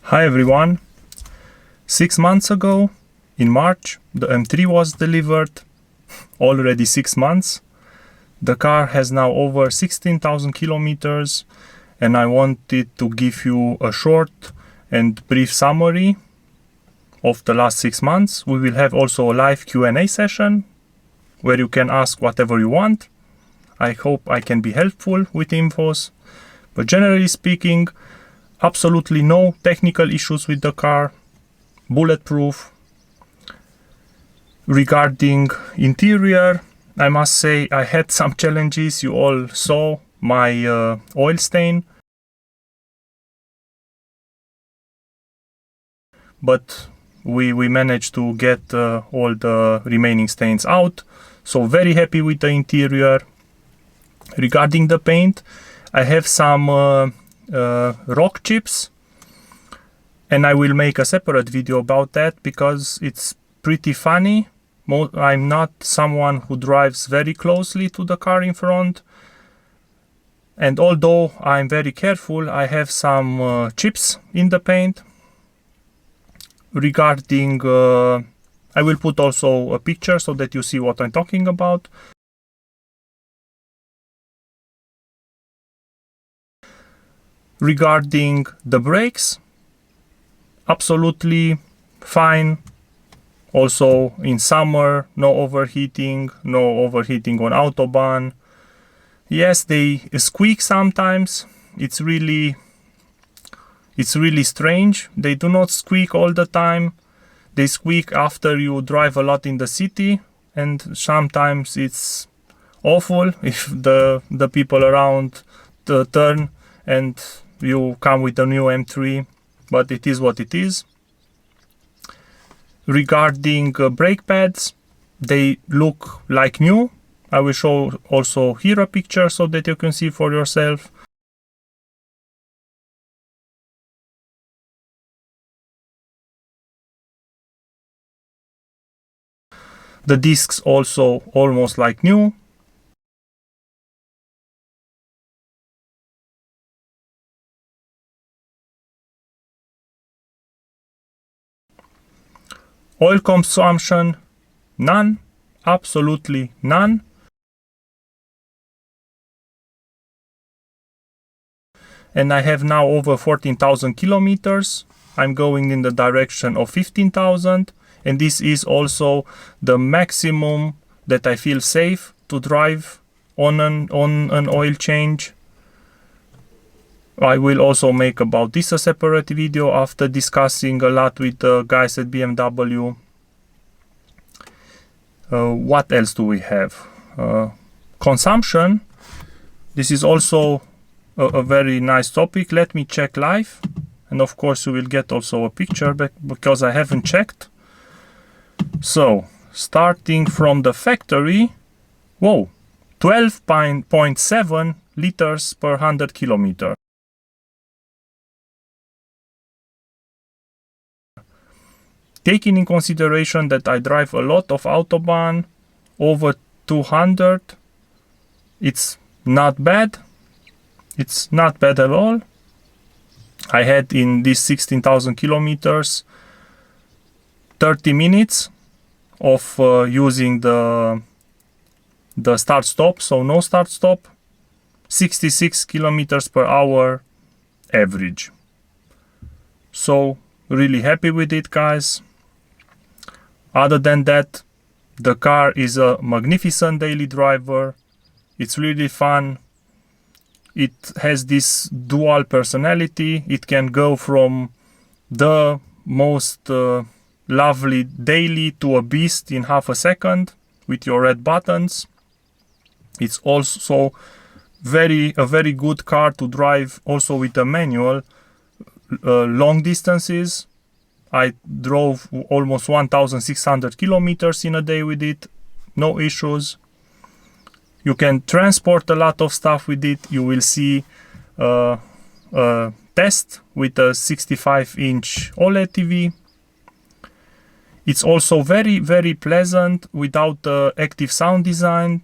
Hi everyone! 6 months ago, in March, the M3 was delivered. Already 6 months. The car has now over 16,000 kilometers, and I wanted to give you a short and brief summary of the last 6 months. We will have also a live Q&A session where you can ask whatever you want. I hope I can be helpful with infos, but generally speaking, absolutely no technical issues with the car, bulletproof. Regarding interior, I must say I had some challenges. You all saw my oil stain, but we managed to get all the remaining stains out, so very happy with the interior. Regarding the paint, I have some rock chips, and I will make a separate video about that because it's pretty funny. I'm not someone who drives very closely to the car in front, and although I'm very careful, I have some chips in the paint. Regarding I will put also a picture so that you see what I'm talking about. Regarding the brakes, absolutely fine. Also in summer, no overheating on Autobahn. Yes, they squeak sometimes. It's really strange. They do not squeak all the time. They squeak after you drive a lot in the city, and sometimes it's awful if the people around turn and you come with a new M3, but it is what it is. Regarding brake pads, they look like new. I will show also here a picture so that you can see for yourself. The discs also almost like new. Oil consumption, none, absolutely none. And I have now over 14,000 kilometers. I'm going in the direction of 15,000, and this is also the maximum that I feel safe to drive on an oil change. I will also make about this a separate video after discussing a lot with the guys at BMW. What else do we have? Consumption. This is also a very nice topic. Let me check live, and of course you will get also a picture because I haven't checked. So starting from the factory, whoa, 12.7 liters per 100 kilometer. Taking in consideration that I drive a lot of Autobahn, over 200, it's not bad. It's not bad at all. I had in these 16,000 kilometers 30 minutes of using the start-stop, so no start-stop, 66 kilometers per hour average. So really happy with it, guys. Other than that, the car is a magnificent daily driver. It's really fun. It has this dual personality. It can go from the most lovely daily to a beast in half a second with your red buttons. It's also a very good car to drive also with a manual long distances. I drove almost 1,600 kilometers in a day with it, no issues. You can transport a lot of stuff with it. You will see a test with a 65-inch OLED TV. It's also very, very pleasant without the active sound design.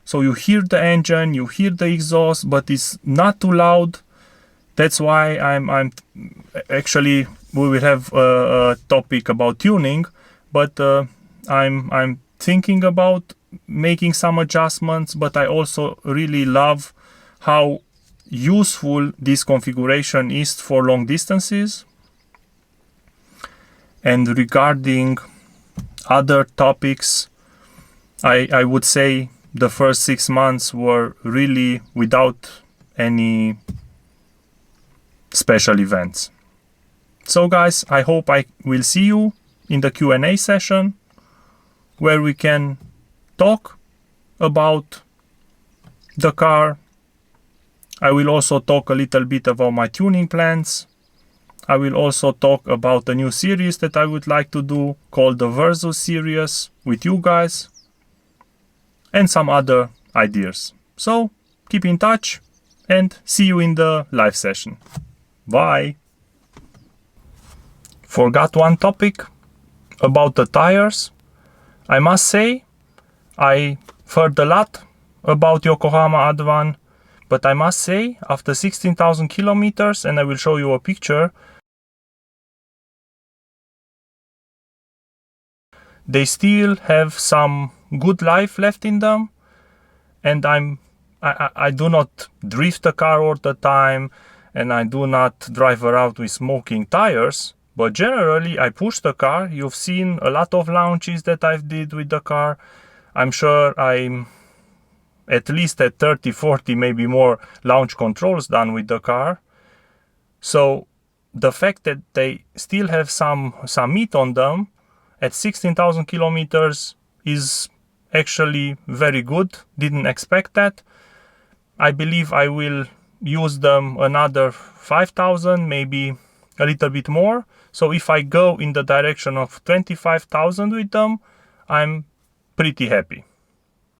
So you hear the engine, you hear the exhaust, but it's not too loud. That's why I'm actually, we will have a topic about tuning, but I'm thinking about making some adjustments, but I also really love how useful this configuration is for long distances. And regarding other topics, I would say the first 6 months were really without any special events. So guys, I hope I will see you in the Q&A session, where we can talk about the car. I will also talk a little bit about my tuning plans. I will also talk about a new series that I would like to do called the Versus series with you guys, and some other ideas. So keep in touch and see you in the live session. Bye! Forgot one topic about the tires. I must say, I heard a lot about Yokohama Advan, but I must say, after 16,000 kilometers, and I will show you a picture, they still have some good life left in them, and I do not drift the car all the time, and I do not drive around with smoking tires, but generally I push the car. You've seen a lot of launches that I've did with the car. I'm sure I'm at least at 30, 40, maybe more launch controls done with the car. So the fact that they still have some meat on them at 16,000 kilometers is actually very good. Didn't expect that. I believe I will use them another 5,000, maybe a little bit more. So if I go in the direction of 25,000 with them, I'm pretty happy.